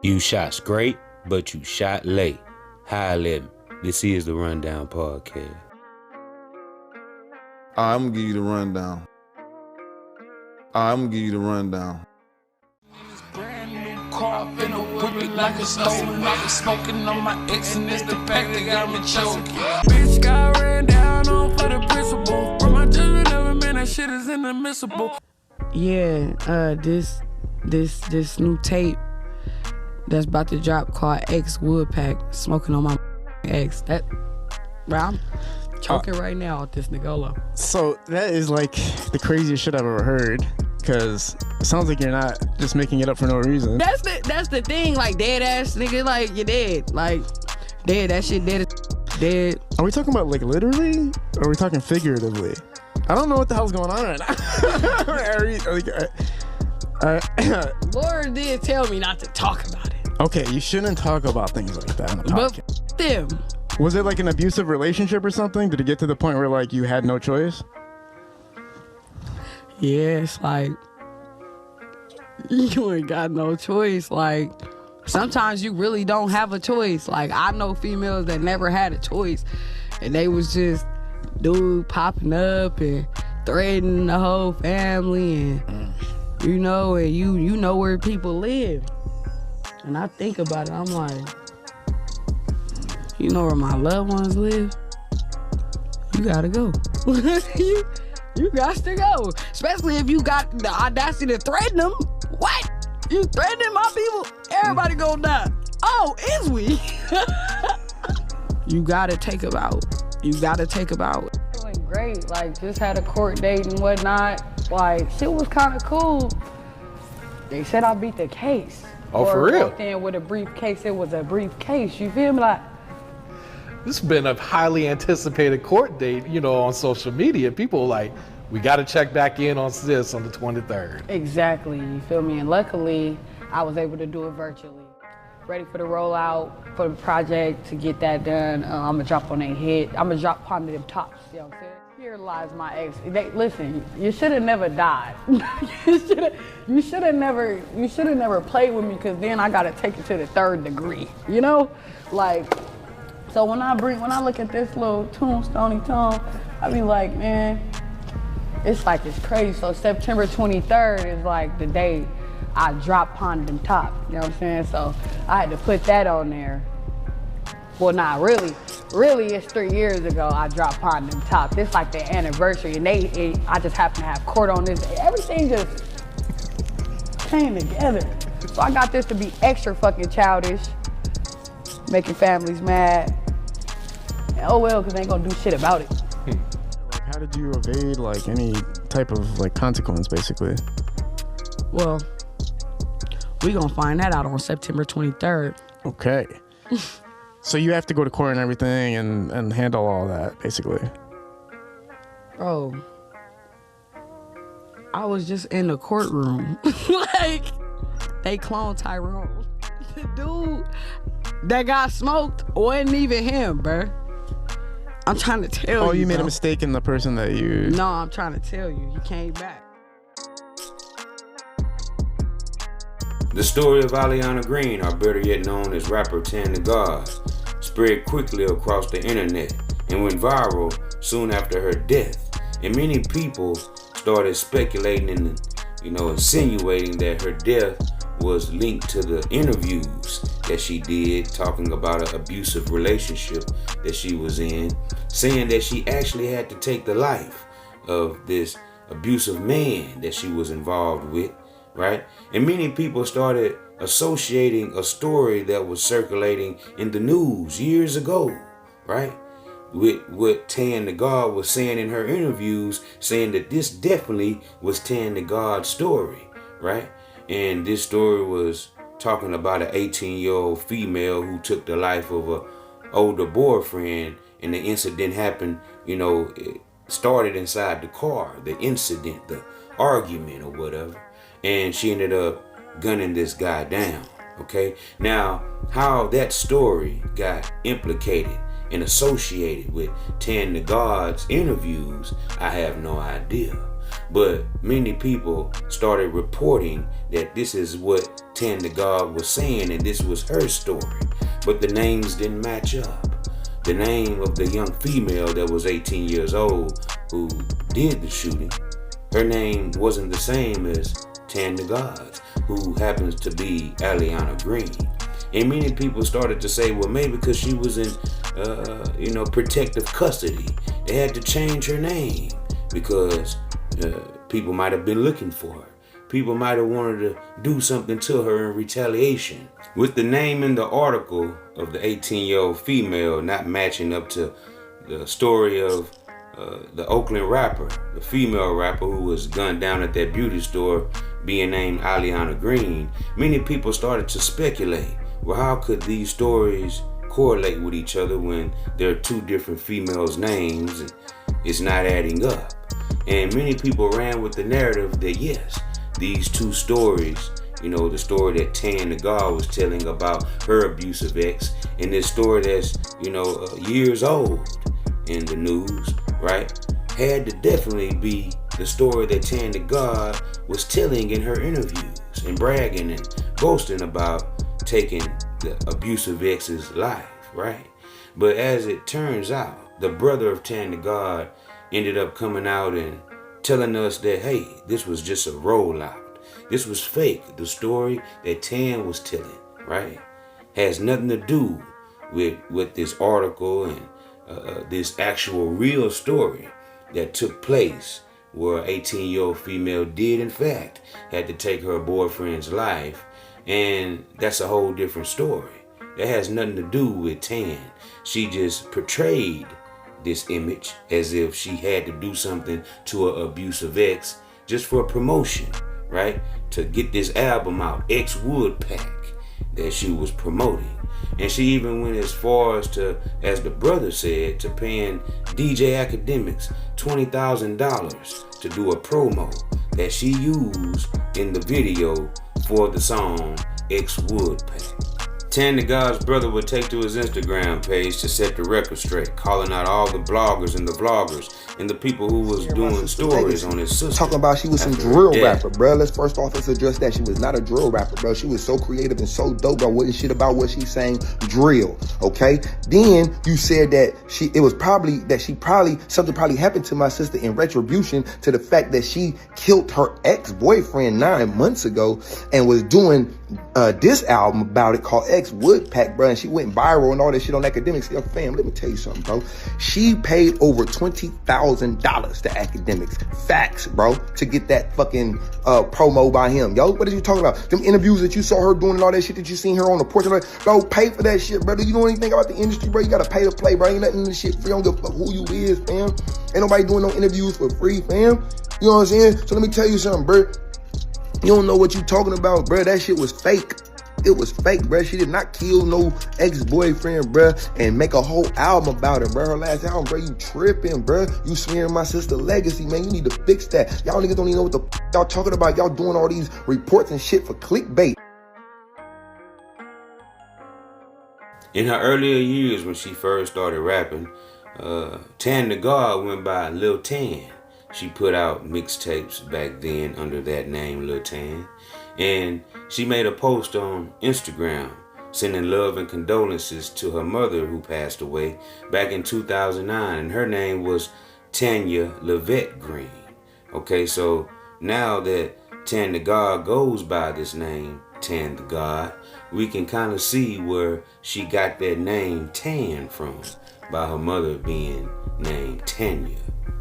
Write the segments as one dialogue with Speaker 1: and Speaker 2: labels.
Speaker 1: You shot straight, but you shot late. Hi, Lem. This is the Rundown Podcast.
Speaker 2: I'm gonna give you the rundown. I'm gonna give you the rundown.
Speaker 3: Brand new car, finna whip it like a stone. I was smoking on my ex, and it's the pack that got me choking. Bitch got ran down on for the principal. From my judgment of a man, that shit is inadmissible.
Speaker 4: Yeah, this new tape that's about to drop called X Woodpack, smoking on my ex. That, bro, I'm choking right now with this Nigolo.
Speaker 5: So that is like the craziest shit I've ever heard, because it sounds like you're not just making it up for no reason.
Speaker 4: That's the thing, like dead ass nigga, like you're dead, like dead. That shit dead, dead.
Speaker 5: Are we talking about like literally, or are we talking figuratively? I don't know what the hell's going on right now.
Speaker 4: Laura did tell me not to talk about it.
Speaker 5: Okay, you shouldn't talk about things like that on the podcast.
Speaker 4: But them.
Speaker 5: Was it like an abusive relationship or something? Did it get to the point where like you had no choice?
Speaker 4: Yeah, it's like you ain't got no choice. Like sometimes you really don't have a choice. Like I know females that never had a choice, and they was just dude popping up and threatening the whole family, and you know, and you know where people live. And I think about it, I'm like, you know where my loved ones live? You gotta go. You got to go. Especially if you got the audacity to threaten them. What? You threatening my people? Everybody gonna die. Oh, is we? You gotta take them out. You gotta take them out. Feeling great. Like, just had a court date and whatnot. Like, shit was kind of cool. They said I beat the case.
Speaker 6: Oh, for real?
Speaker 4: Walked in with a briefcase. It was a briefcase. You feel me? Like,
Speaker 6: This has been a highly anticipated court date, you know, on social media. People like, we got to check back in on this on the 23rd.
Speaker 4: exactly. You feel me? And luckily, I was able to do it virtually. Ready for the rollout for the project to get that done. I'm gonna drop on their head. I'm gonna drop on them tops. You know what I'm saying? Here lies my ex. Listen, you should have never died. You should have never played with me, because then I gotta take it to the 3rd degree. You know, like. So when I look at this little tombstone, I be like, man, it's crazy. So September 23rd is like the day I drop Pond them top. You know what I'm saying? So I had to put that on there. Well, not really. Really, it's 3 years ago I dropped Pond them top. It's like the anniversary, and I just happen to have court on this. Everything just came together. So I got this to be extra fucking childish, making families mad. And oh well, because they ain't gonna do shit about it.
Speaker 5: Like, how did you evade like any type of like consequence, basically?
Speaker 4: Well, we gonna find that out on September 23rd.
Speaker 5: Okay. So you have to go to court and everything and handle all that, basically.
Speaker 4: Bro, I was just in the courtroom. Like, they cloned Tyrone. The dude that got smoked wasn't even him, bruh. I'm trying to tell you.
Speaker 5: Oh, you made
Speaker 4: bro.
Speaker 5: a mistake in the person that you...
Speaker 4: No, I'm trying to tell you. He came back.
Speaker 1: The story of Aliana Green, or better yet known as rapper Tanda God, spread quickly across the internet and went viral soon after her death. And many people started speculating and, insinuating that her death was linked to the interviews that she did talking about an abusive relationship that she was in, saying that she actually had to take the life of this abusive man that she was involved with, right? And many people started associating a story that was circulating in the news years ago, right, with what Tanda God was saying in her interviews, saying that this definitely was Tanda God's story, right? And this story was talking about an 18-year-old female who took the life of an older boyfriend, and the incident happened, it started inside the car, the incident, the argument or whatever, and she ended up gunning this guy down, okay? Now, how that story got implicated and associated with Tanda God's interviews, I have no idea. But many people started reporting that this is what Tanda God was saying and this was her story. But the names didn't match up. The name of the young female that was 18 years old who did the shooting, her name wasn't the same as Tanda God, who happens to be Aliana Green. And many people started to say, well, maybe because she was in, protective custody, they had to change her name because people might have been looking for her. People might have wanted to do something to her in retaliation. With the name in the article of the 18-year-old female not matching up to the story of the Oakland rapper, the female rapper who was gunned down at that beauty store being named Aliana Green, many people started to speculate, well, how could these stories correlate with each other when there are two different females' names and it's not adding up? And many people ran with the narrative that yes, these two stories, the story that Tanda God was telling about her abusive ex and this story that's, years old in the news, right, had to definitely be the story that Tanda God was telling in her interviews and bragging and boasting about taking the abusive ex's life, right? But as it turns out, the brother of Tanda God ended up coming out and telling us that, hey, this was just a rollout. This was fake. The story that Tan was telling, right, has nothing to do with this article and this actual real story that took place where an 18-year-old female did, in fact, had to take her boyfriend's life. And that's a whole different story. That has nothing to do with Tan. She just portrayed this image as if she had to do something to her abusive ex just for promotion, right? To get this album out, X Wood Pack, that she was promoting. And she even went as far as to, as the brother said, to paying DJ Academics $20,000 to do a promo that she used in the video for the song X Wood Pack. Tanda God's brother would take to his Instagram page to set the record straight, calling out all the bloggers and the vloggers and the people who was doing stories on his sister.
Speaker 7: Talking about she was some drill rapper, bro. Let's first off address that. She was not a drill rapper, bro. She was so creative and so dope, bro. Wasn't shit about what she's saying drill, okay? Then you said that something probably happened to my sister in retribution to the fact that she killed her ex-boyfriend 9 months ago and was doing this album about it called X Wood Pack, bro, and she went viral and all that shit on Academics. Yo, fam, let me tell you something, bro. She paid over $20,000 to Academics. Facts, bro, to get that fucking promo by him. Yo, what are you talking about? Them interviews that you saw her doing and all that shit that you seen her on the porch. Bro, pay for that shit, brother. You know anything about the industry, bro? You gotta pay to play, bro. Ain't nothing in this shit free. I don't give a fuck who you is, fam. Ain't nobody doing no interviews for free, fam. You know what I'm saying? So let me tell you something, bro. You don't know what you talking about, bro. That shit was fake. It was fake, bruh. She did not kill no ex-boyfriend, bruh, and make a whole album about it, bruh. Her last album, bruh, you tripping, bruh. You smearing my sister legacy, man. You need to fix that. Y'all niggas don't even know what the y'all talking about. Y'all doing all these reports and shit for clickbait.
Speaker 1: In her earlier years when she first started rapping, Tanda God went by Lil Tan. She put out mixtapes back then under that name, Lil Tan. And she made a post on Instagram sending love and condolences to her mother who passed away back in 2009. And her name was Tanya Levette Green. Okay, so now that Tanda God goes by this name, Tanda God, we can kind of see where she got that name Tan from, by her mother being named Tanya.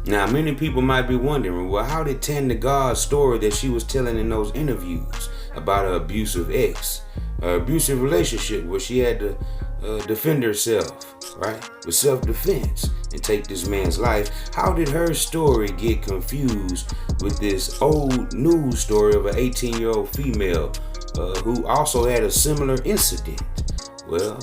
Speaker 1: Now, many people might be wondering, well, how did Tanda God's story that she was telling in those interviews about her abusive ex, her abusive relationship where she had to defend herself, right, with self-defense and take this man's life, how did her story get confused with this old news story of an 18-year-old female who also had a similar incident? Well,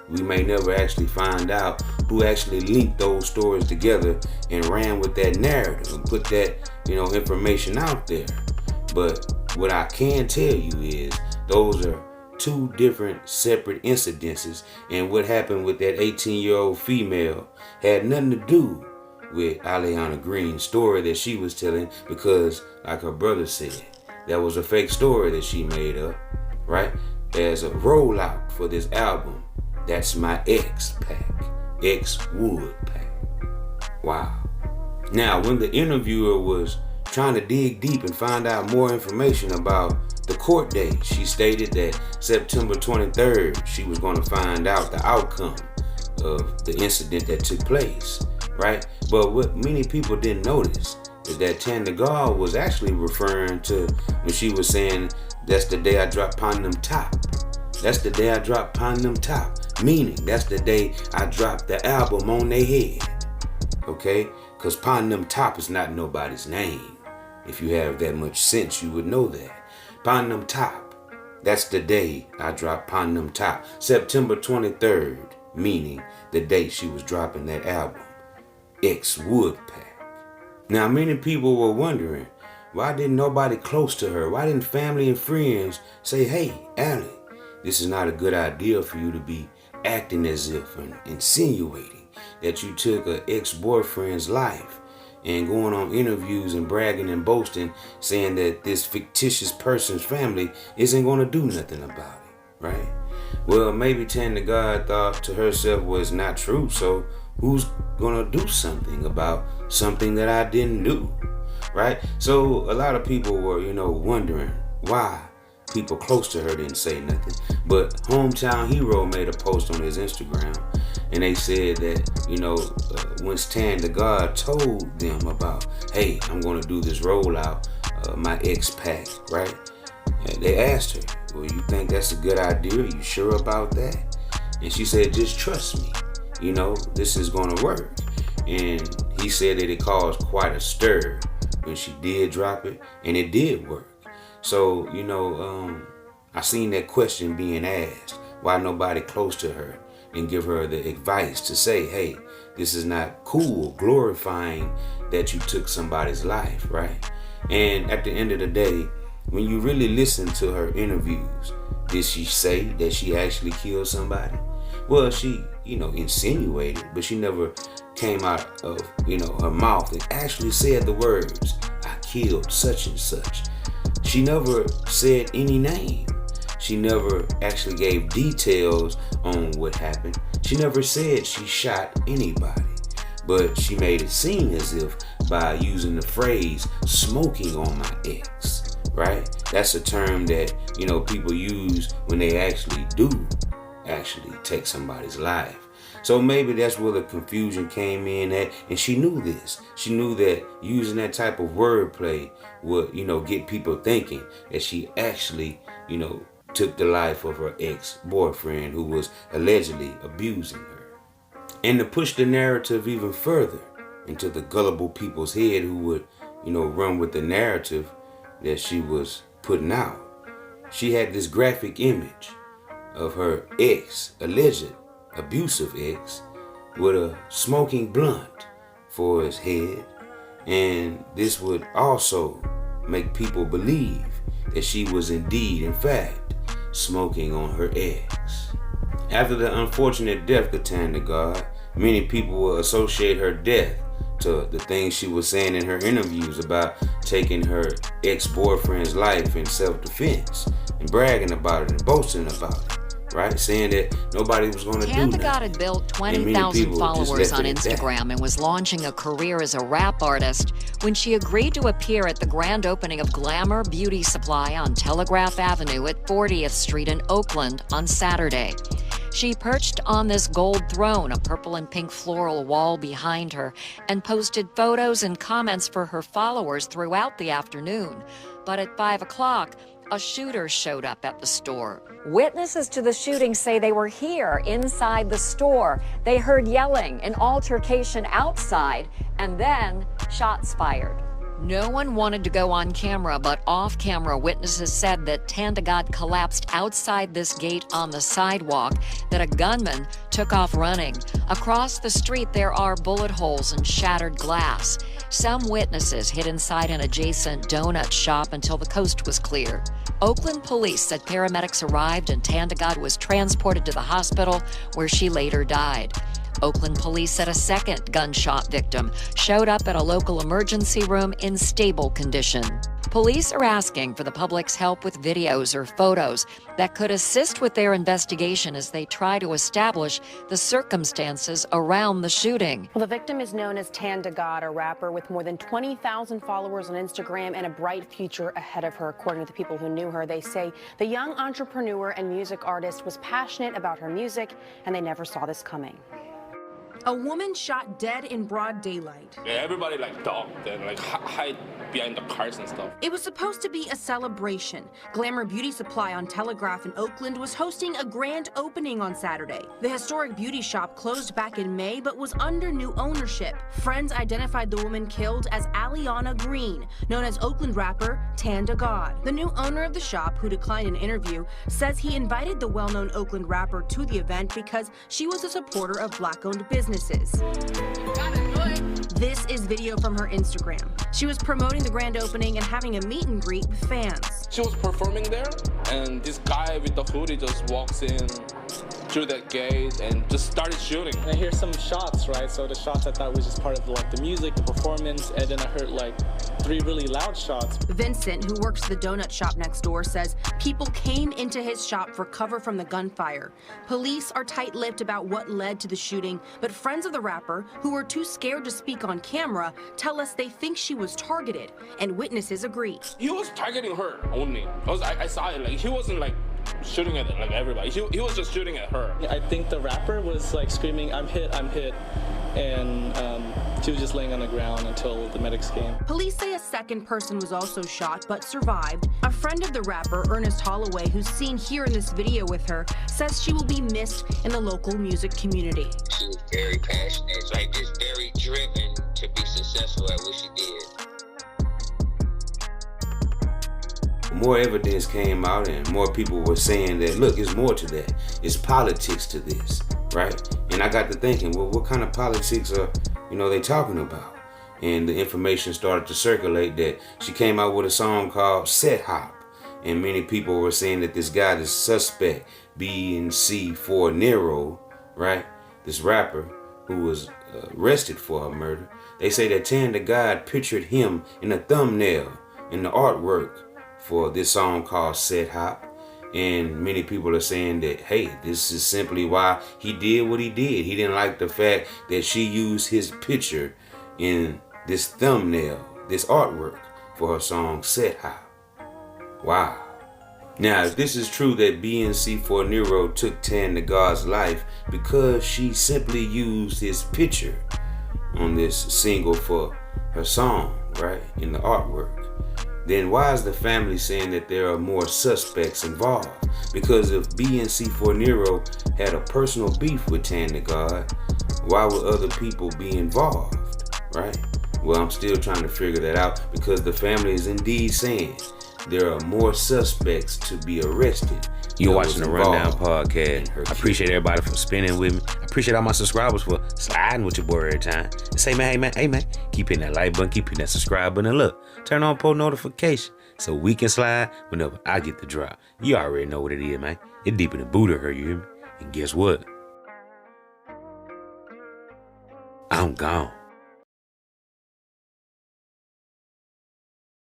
Speaker 1: we may never actually find out who actually linked those stories together and ran with that narrative and put that, information out there. But what I can tell you is those are two different separate incidences, and what happened with that 18-year-old female had nothing to do with Aliana Green's story that she was telling because, like her brother said, that was a fake story that she made up, right? As a rollout for this album, That's My Ex pack, Ex Wood pack. Wow. Now, when the interviewer was trying to dig deep and find out more information about the court date, she stated that September 23rd, she was going to find out the outcome of the incident that took place, right? But what many people didn't notice is that Tanda God was actually referring to when she was saying, that's the day I dropped Pon Them Top. That's the day I dropped Pon Them Top. Meaning, that's the day I dropped the album on their head. Okay? Because Pon Them Top is not nobody's name. If you have that much sense, you would know that. Pon Them Top. That's the day I dropped Pon Them Top. September 23rd, meaning the day she was dropping that album. Ex Wood pack. Now, many people were wondering, why didn't nobody close to her? Why didn't family and friends say, hey, Allie, this is not a good idea for you to be acting as if and insinuating that you took an ex-boyfriend's life and going on interviews and bragging and boasting, saying that this fictitious person's family isn't going to do nothing about it, right? Well, maybe Tanda God thought to herself, well, it's not true, so who's going to do something about something that I didn't do, right? So a lot of people were, wondering why people close to her didn't say nothing. But Hometown Hero made a post on his Instagram, and they said that, once Tanda God told them about, hey, I'm going to do this rollout, my ex pack, right? And they asked her, well, you think that's a good idea? Are you sure about that? And she said, just trust me. This is going to work. And he said that it caused quite a stir when she did drop it, and it did work. So, I seen that question being asked, why nobody close to her and give her the advice to say, hey, this is not cool, glorifying that you took somebody's life, right? And at the end of the day, when you really listen to her interviews, did she say that she actually killed somebody? Well, she, insinuated, but she never came out of, her mouth and actually said the words, I killed such and such. She never said any name. She never actually gave details on what happened. She never said she shot anybody, but she made it seem as if by using the phrase smoking on my ex, right? That's a term that, people use when they actually take somebody's life. So maybe that's where the confusion came in at, and she knew this. She knew that using that type of wordplay would, get people thinking that she actually, took the life of her ex-boyfriend who was allegedly abusing her. And to push the narrative even further into the gullible people's head who would, run with the narrative that she was putting out, she had this graphic image of her ex, alleged abusive ex, with a smoking blunt for his head, and this would also make people believe that she was indeed, in fact, smoking on her ex. After the unfortunate death of Tanda God, many people will associate her death to the things she was saying in her interviews about taking her ex-boyfriend's life in self-defense and bragging about it and boasting about it. Right? Saying that nobody was going to do nothing.
Speaker 8: Tanda God had built 20,000 followers on Instagram and was launching a career as a rap artist when she agreed to appear at the grand opening of Glamour Beauty Supply on Telegraph Avenue at 40th Street in Oakland on Saturday. She perched on this gold throne, a purple and pink floral wall behind her, and posted photos and comments for her followers throughout the afternoon. But at 5 o'clock, a shooter showed up at the store. Witnesses to the shooting say they were here inside the store. They heard yelling, an altercation outside, and then shots fired. No one wanted to go on camera, but off-camera witnesses said that Tanda God collapsed outside this gate on the sidewalk, that a gunman took off running. Across the street, there are bullet holes and shattered glass. Some witnesses hid inside an adjacent donut shop until the coast was clear. Oakland police said paramedics arrived and Tanda God was transported to the hospital, where she later died. Oakland police said a second gunshot victim showed up at a local emergency room in stable condition. Police are asking for the public's help with videos or photos that could assist with their investigation as they try to establish the circumstances around the shooting.
Speaker 9: Well, the victim is known as Tanda God, a rapper with more than 20,000 followers on Instagram and a bright future ahead of her. According to the people who knew her, they say the young entrepreneur and music artist was passionate about her music, and they never saw this coming.
Speaker 10: A woman shot dead in broad daylight.
Speaker 11: Yeah, everybody ducked and hide behind the cars and stuff.
Speaker 10: It was supposed to be a celebration. Glamour Beauty Supply on Telegraph in Oakland was hosting a grand opening on Saturday. The historic beauty shop closed back in May but was under new ownership. Friends identified the woman killed as Aliana Green, known as Oakland rapper Tanda God. The new owner of the shop, who declined an interview, says he invited the well-known Oakland rapper to the event because she was a supporter of Black-owned businesses. This is video from her Instagram. She was promoting the grand opening and having a meet and greet with fans.
Speaker 11: She was performing there, and this guy with the hoodie just walks in through that gate and just started shooting.
Speaker 12: I hear some shots, right? So the shots I thought was just part of the music, the performance, and then I heard 3 really loud shots.
Speaker 10: Vincent, who works the donut shop next door, says people came into his shop for cover from the gunfire. Police are tight-lipped about what led to the shooting, but friends of the rapper, who were too scared to speak on camera, tell us they think she was targeted, and witnesses agree.
Speaker 11: He was targeting her only. I saw it. He wasn't shooting at everybody. He was just shooting at her.
Speaker 12: I think the rapper was screaming, I'm hit, and she was just laying on the ground until the medics came.
Speaker 10: Police say a second person was also shot but survived. A friend of the rapper, Ernest Holloway, who's seen here in this video with her, says she will be missed in the local music community.
Speaker 13: She was very passionate, just very driven to be successful at what she did.
Speaker 1: More evidence came out and more people were saying that, look, it's more to that. It's politics to this, right? And I got to thinking, well, what kind of politics are, they talking about? And the information started to circulate that she came out with a song called Set Hop. And many people were saying that this guy, this suspect, BNC4NERO, right? This rapper who was arrested for a murder. They say that Tanda God pictured him in a thumbnail in the artwork for this song called Set Hop. And many people are saying that, hey, this is simply why he did what he did. He didn't like the fact that she used his picture in this thumbnail, this artwork for her song Set Hop. Wow. Now, if this is true that BNC4NERO took Tanda God's life because she simply used his picture on this single for her song, right, in the artwork, then why is the family saying that there are more suspects involved? Because if BNC4NERO had a personal beef with Tanda God, why would other people be involved, right? Well, I'm still trying to figure that out because the family is indeed saying there are more suspects to be arrested.
Speaker 14: You're watching the Rundown Podcast. I appreciate everybody for spending with me. I appreciate all my subscribers for sliding with your boy every time. And say, hey man, keep hitting that like button, keep hitting that subscribe button, and look, turn on post notification so we can slide whenever I get the drop. You already know what it is, man. It's deeper than Buddha, her, you hear me? And guess what? I'm gone.